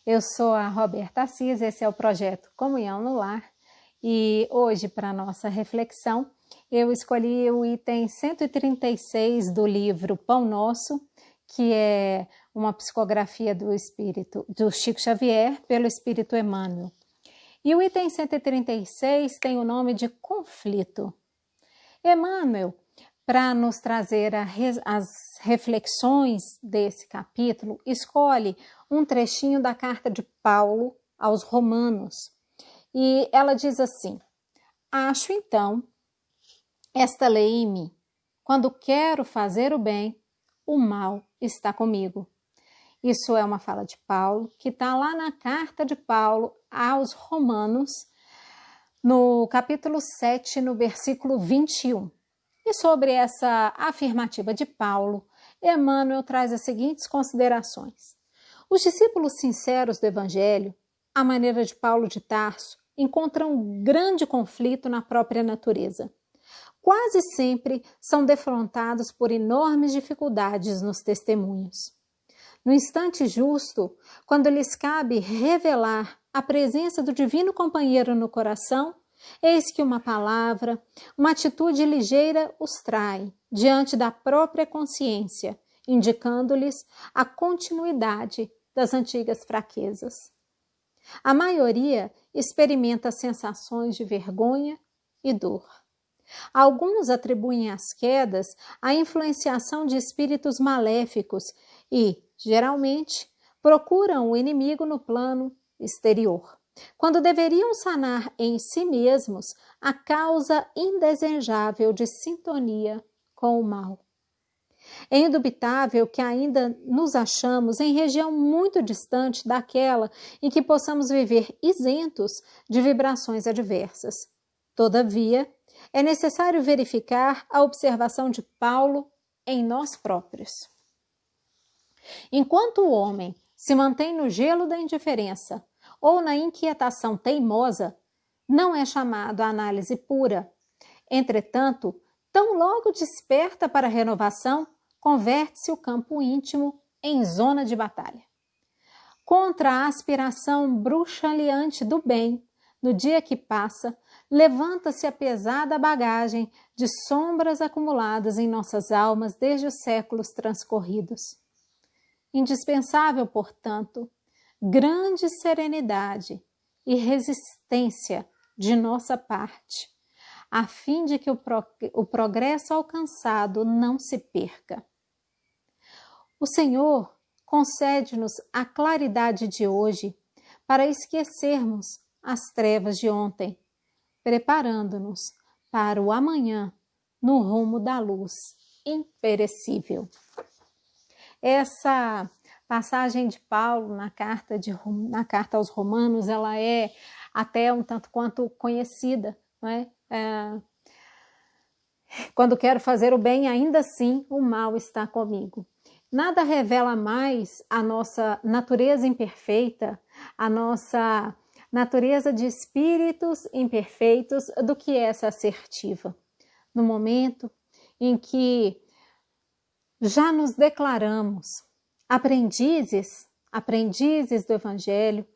Eu sou a Roberta Assis, esse é o projeto Comunhão no Lar e hoje, para nossa reflexão, eu escolhi o item 136 do livro Pão Nosso, que é uma psicografia do Chico Xavier pelo Espírito Emmanuel. E o item 136 tem o nome de conflito. Emmanuel, para nos trazer as reflexões desse capítulo, escolhe um trechinho da carta de Paulo aos Romanos. E ela diz assim: acho então esta lei em mim, quando quero fazer o bem, o mal está comigo. Isso é uma fala de Paulo, que está lá na carta de Paulo aos Romanos, no capítulo 7, no versículo 21. E sobre essa afirmativa de Paulo, Emmanuel traz as seguintes considerações. Os discípulos sinceros do Evangelho, à maneira de Paulo de Tarso, encontram um grande conflito na própria natureza. Quase sempre são defrontados por enormes dificuldades nos testemunhos. No instante justo, quando lhes cabe revelar a presença do divino companheiro no coração, eis que uma palavra, uma atitude ligeira os trai diante da própria consciência, indicando-lhes a continuidade das antigas fraquezas. A maioria experimenta sensações de vergonha e dor. Alguns atribuem as quedas à influenciação de espíritos maléficos e, geralmente, procuram o inimigo no plano exterior, quando deveriam sanar em si mesmos a causa indesejável de sintonia com o mal. É indubitável que ainda nos achamos em região muito distante daquela em que possamos viver isentos de vibrações adversas. Todavia, é necessário verificar a observação de Paulo em nós próprios. Enquanto o homem se mantém no gelo da indiferença ou na inquietação teimosa, não é chamado à análise pura. Entretanto, tão logo desperta para a renovação, converte-se o campo íntimo em zona de batalha. Contra a aspiração bruxaleante do bem, no dia que passa, levanta-se a pesada bagagem de sombras acumuladas em nossas almas desde os séculos transcorridos. Indispensável, portanto, grande serenidade e resistência de nossa parte, a fim de que o progresso alcançado não se perca. O Senhor concede-nos a claridade de hoje para esquecermos as trevas de ontem, preparando-nos para o amanhã no rumo da luz imperecível. Essa passagem de Paulo na carta aos Romanos, ela é até um tanto quanto conhecida, não é? Quando quero fazer o bem, ainda assim o mal está comigo. Nada revela mais a nossa natureza imperfeita, a nossa natureza de espíritos imperfeitos do que essa assertiva. No momento em que já nos declaramos aprendizes do Evangelho,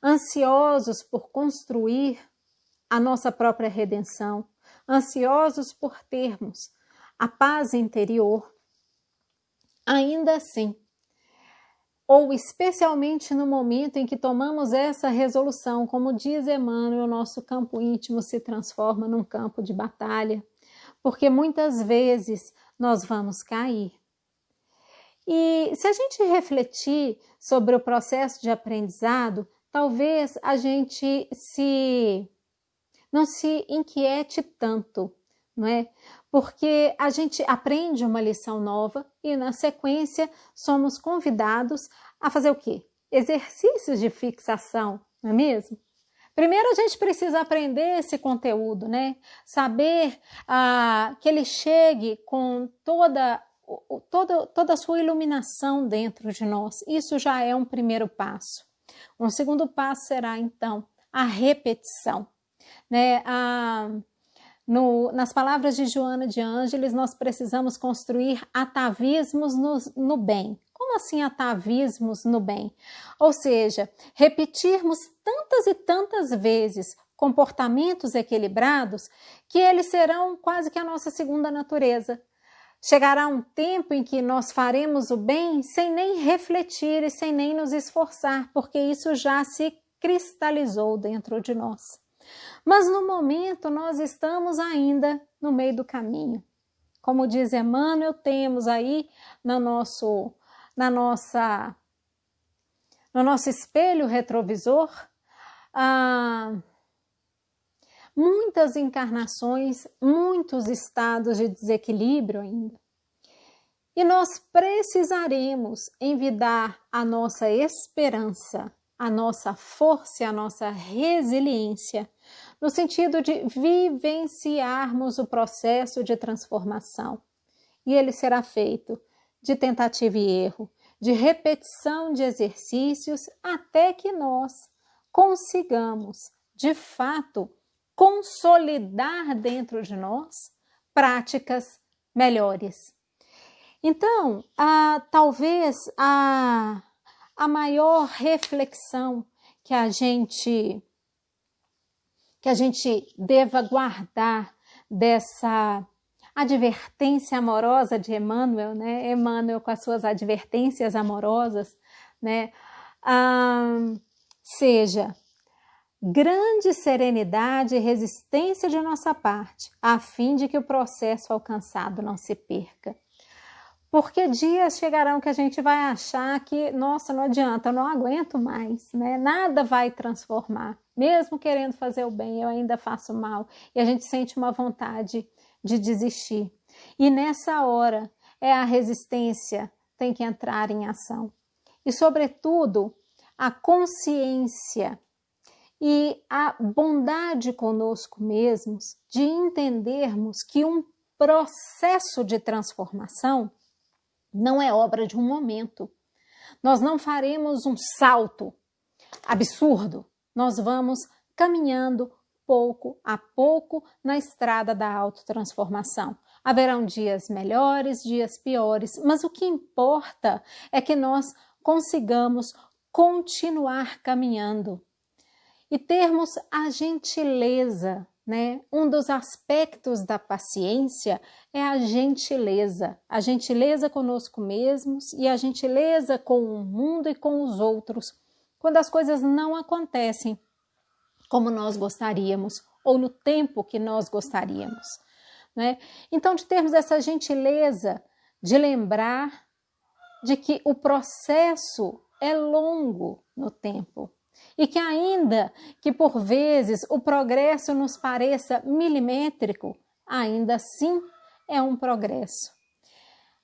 ansiosos por construir a nossa própria redenção, ansiosos por termos a paz interior, ainda assim, ou especialmente no momento em que tomamos essa resolução, como diz Emmanuel, o nosso campo íntimo se transforma num campo de batalha, porque muitas vezes nós vamos cair. E se a gente refletir sobre o processo de aprendizado, talvez a gente não se inquiete tanto, não é? Porque a gente aprende uma lição nova e, na sequência, somos convidados a fazer o quê? Exercícios de fixação, não é mesmo? Primeiro a gente precisa aprender esse conteúdo, né? Saber que ele chegue com toda a sua iluminação dentro de nós. Isso já é um primeiro passo. Um segundo passo será, então, a repetição, né? Nas palavras de Joana de Ângeles, nós precisamos construir atavismos no bem. Como assim atavismos no bem? Ou seja, repetirmos tantas e tantas vezes comportamentos equilibrados que eles serão quase que a nossa segunda natureza. Chegará um tempo em que nós faremos o bem sem nem refletir e sem nem nos esforçar, porque isso já se cristalizou dentro de nós. Mas no momento nós estamos ainda no meio do caminho. Como diz Emmanuel, temos aí no nosso espelho retrovisor muitas encarnações, muitos estados de desequilíbrio ainda. E nós precisaremos envidar a nossa esperança, a nossa força e a nossa resiliência, no sentido de vivenciarmos o processo de transformação. E ele será feito de tentativa e erro, de repetição de exercícios, até que nós consigamos, de fato, consolidar dentro de nós práticas melhores. Então, talvez a maior reflexão que a gente deva guardar dessa advertência amorosa de Emmanuel, né? Emmanuel com as suas advertências amorosas, né? Seja grande serenidade e resistência de nossa parte, a fim de que o processo alcançado não se perca. Porque dias chegarão que a gente vai achar que, nossa, não adianta, eu não aguento mais, né? Nada vai transformar. Mesmo querendo fazer o bem, eu ainda faço mal. E a gente sente uma vontade de desistir. E nessa hora, a resistência tem que entrar em ação. E, sobretudo, a consciência e a bondade conosco mesmos de entendermos que um processo de transformação não é obra de um momento. Nós não faremos um salto absurdo. Nós vamos caminhando pouco a pouco na estrada da autotransformação. Haverão dias melhores, dias piores, mas o que importa é que nós consigamos continuar caminhando e termos a gentileza, né? Um dos aspectos da paciência é a gentileza conosco mesmos e a gentileza com o mundo e com os outros, quando as coisas não acontecem como nós gostaríamos ou no tempo que nós gostaríamos, né? Então, de termos essa gentileza de lembrar de que o processo é longo no tempo e que ainda que por vezes o progresso nos pareça milimétrico, ainda assim é um progresso.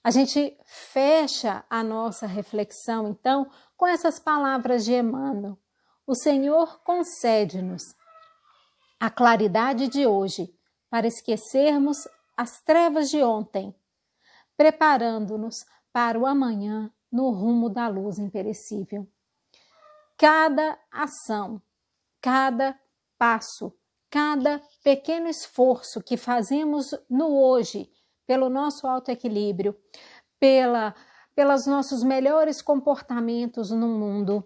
A gente fecha a nossa reflexão, então, com essas palavras de Emmanuel. O Senhor concede-nos a claridade de hoje para esquecermos as trevas de ontem, preparando-nos para o amanhã no rumo da luz imperecível. Cada ação, cada passo, cada pequeno esforço que fazemos no hoje, pelo nosso autoequilíbrio, pelos nossos melhores comportamentos no mundo,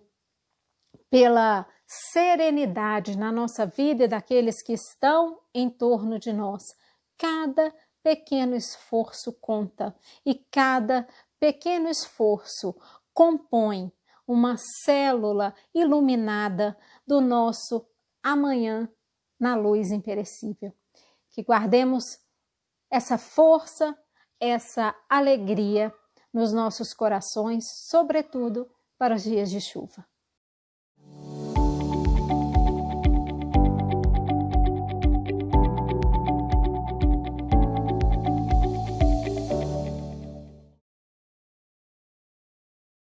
pela serenidade na nossa vida e daqueles que estão em torno de nós. Cada pequeno esforço conta e cada pequeno esforço compõe uma célula iluminada do nosso amanhã na luz imperecível. Que guardemos essa força, essa alegria nos nossos corações, sobretudo para os dias de chuva.